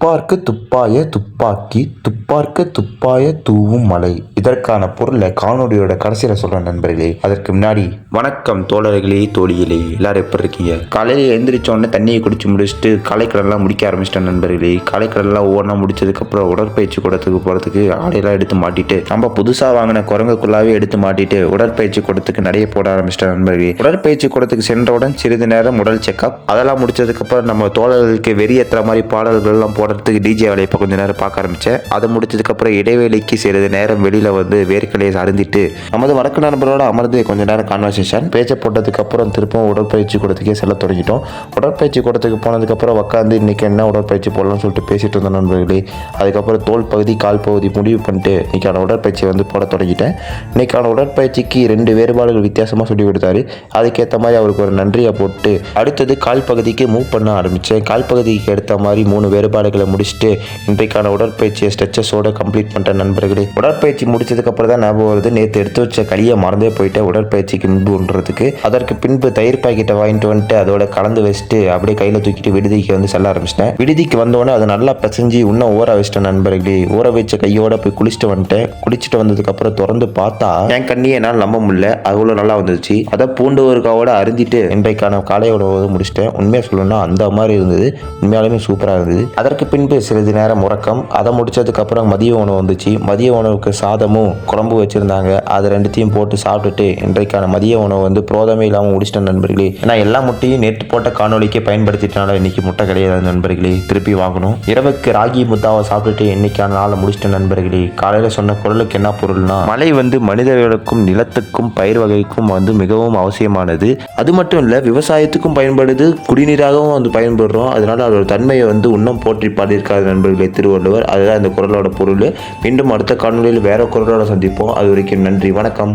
துப்பார்க்கு துப்பாய துப்பாக்கி துப்பார்க்கு துப்பாய தூவும் மலை. இதற்கான பொருளை காணொலியோட கடைசியில் சொல்கிறேன் நண்பர்களே. அதற்கு முன்னாடி வணக்கம் தோழர்களே, தோழிகளே, எல்லாரும் எப்படி இருக்கீங்க? காலையில் எழுந்திரிச்சோடனே தண்ணியை குடிச்சு முடிச்சுட்டு காலைக்கடன்லாம் முடிக்க ஆரம்பிச்சிட்டேன் நண்பர்களே. காலைக்கடன்லாம் ஒவ்வொன்றா முடிச்சதுக்கப்புறம் உடற்பயிற்சி கூடத்துக்கு போகிறதுக்கு ஆடையெல்லாம் எடுத்து மாட்டிட்டு நம்ம புதுசாக வாங்கின குரங்குக்குள்ளாவே எடுத்து மாட்டிட்டு உடற்பயிற்சி கூடத்துக்கு நிறைய போட ஆரம்பிச்சிட்டேன் நண்பர்களே. உடற்பயிற்சி கூடத்துக்கு சென்றவுடன் சிறிது நேரம் உடல் செக்அப், அதெல்லாம் முடிச்சதுக்கப்புறம் நம்ம தோழர்களுக்கு வெறியேற்றுற மாதிரி பாடல்கள்லாம் போடுறதுக்கு டிஜே வேலையை இப்போ கொஞ்சம் நேரம் பார்க்க ஆரம்பித்தேன். அதை முடிச்சதுக்கப்புறம் இடைவேளைக்கு சிறிது நேரம் வெளியில் வந்து வேர்க்கலையை அருந்திட்டு நமது வழக்கு நண்பரோட அமர்ந்து கொஞ்சம் நேரம் கான்வர்சேஷன் பேச்சை போட்டதுக்கப்புறம் திருப்பவும் உடற்பயிற்சி கூடத்துக்கே செல்ல தொடங்கிட்டோம். உடற்பயிற்சி கூடத்துக்கு போனதுக்கப்புறம் உட்காந்து இன்றைக்கி என்ன உடற்பயிற்சி போடலாம்னு சொல்லிட்டு பேசிட்டு இருந்தோம் நண்பர்களே. அதுக்கப்புறம் தோல் பகுதி கால் பகுதி முடிவு பண்ணிட்டு இன்றைக்கான உடற்பயிற்சி வந்து போட தொடங்கிட்டேன். இன்றைக்கான உடற்பயிற்சிக்கு 2 வேறுபாடுகள் வித்தியாசமாக சொல்லி கொடுத்தாரு. அதுக்கேற்ற மாதிரி அவருக்கு ஒரு நன்றியை போட்டு அடுத்தது கால் பகுதிக்கு மூவ் பண்ண ஆரம்பித்தேன். கால் பகுதிக்கு எடுத்த மாதிரி 3 வேறுபாடுகளை முடிச்சுட்டு இன்றைக்கான உடற்பயிற்சியை ஸ்ட்ரெச்சஸோட கம்ப்ளீட் பண்ணிட்டேன் நண்பர்களே. உடற்பயிற்சி முடிச்சதுக்கப்புறம் தான் ஞாபகம் வருது, நேற்று எடுத்து வச்ச களியை மறந்தே போயிட்டேன் உடற்பயிற்சிக்கு முன்புன்றதுக்கு. அதற்கு பின்பு தயிர் பாக்கெட்டை வாங்கிட்டு வந்துட்டு அதோட கலந்து வச்சுட்டு அப்படியே கையில் தூக்கிட்டு விடுதிக்கு வந்து செல்ல ஆரம்பிச்சிட்டேன். விடுதிக்கு வந்தோடனே அதை நல்லா பிசைஞ்சு இன்னும் ஊற வச்சிட்டேன் நண்பர்களே. ஊற வச்ச கையோட போய் குளிச்சுட்டு வந்துட்டேன். குளிச்சுட்டு வந்ததுக்கப்புறம் திறந்து பார்த்தா என் கண்ணியை என்னால் நம்ப முடியல, அவ்வளோ நல்லா வந்துச்சு. அதை பூண்டு ஊறுகாவோட அருந்திட்டு இன்றைக்கான காலை உணவு முடிச்சிட்டேன். உண்மையாக சொல்லணும்னா அந்த மாதிரி இருந்தது, உண்மையாலுமே சூப்பராக இருந்தது. அதற்கு பின்பு சிறிது நேரம் உறக்கம். அதை முடிச்சதுக்கப்புறம் மதிய உணவு வந்துச்சு. மதிய உணவுக்கு சாதமும் குழம்பு வச்சுருந்தாங்க. அது 2த்தையும் போட்டு சாப்பிட்டுட்டு இன்றைக்கான மதிய உணவு வந்து புரோதமே இல்லாமல் முடிச்சிட்டேன் நண்பர்களே. ஏன்னா எல்லா முட்டையும் நேற்று போட்ட காணொலிக்கே பயன்படுத்திட்டனால இன்னைக்கு முட்டை கிடையாது நண்பர்களே, திருப்பி வாங்கணும். இரவுக்கு ராகி முத்தாவை சாப்பிட்டுட்டு இன்னைக்கான நாளை முடிச்சிட்டேன் நண்பர்களே. காலையில் சொன்ன குரலுக்கு என்ன பொருள்னா, மழை வந்து மனிதர்களுக்கும் நிலத்துக்கும் பயிர் வகைக்கும் வந்து மிகவும் அவசியமானது. அது மட்டும் இல்லை, விவசாயத்துக்கும் பயன்படுது, குடிநீராகவும் வந்து பயன்படுறோம். அதனால அதோட தன்மையை வந்து இன்னும் போற்றி பாடியிருக்காரு நண்பர்களே திருவள்ளுவர். அதுதான் இந்த குரலோட பொருள். மீண்டும் அடுத்த காணொலியில் வேற குரலோட சந்திப்போம். அது வரைக்கும் நன்றி, வணக்கம்.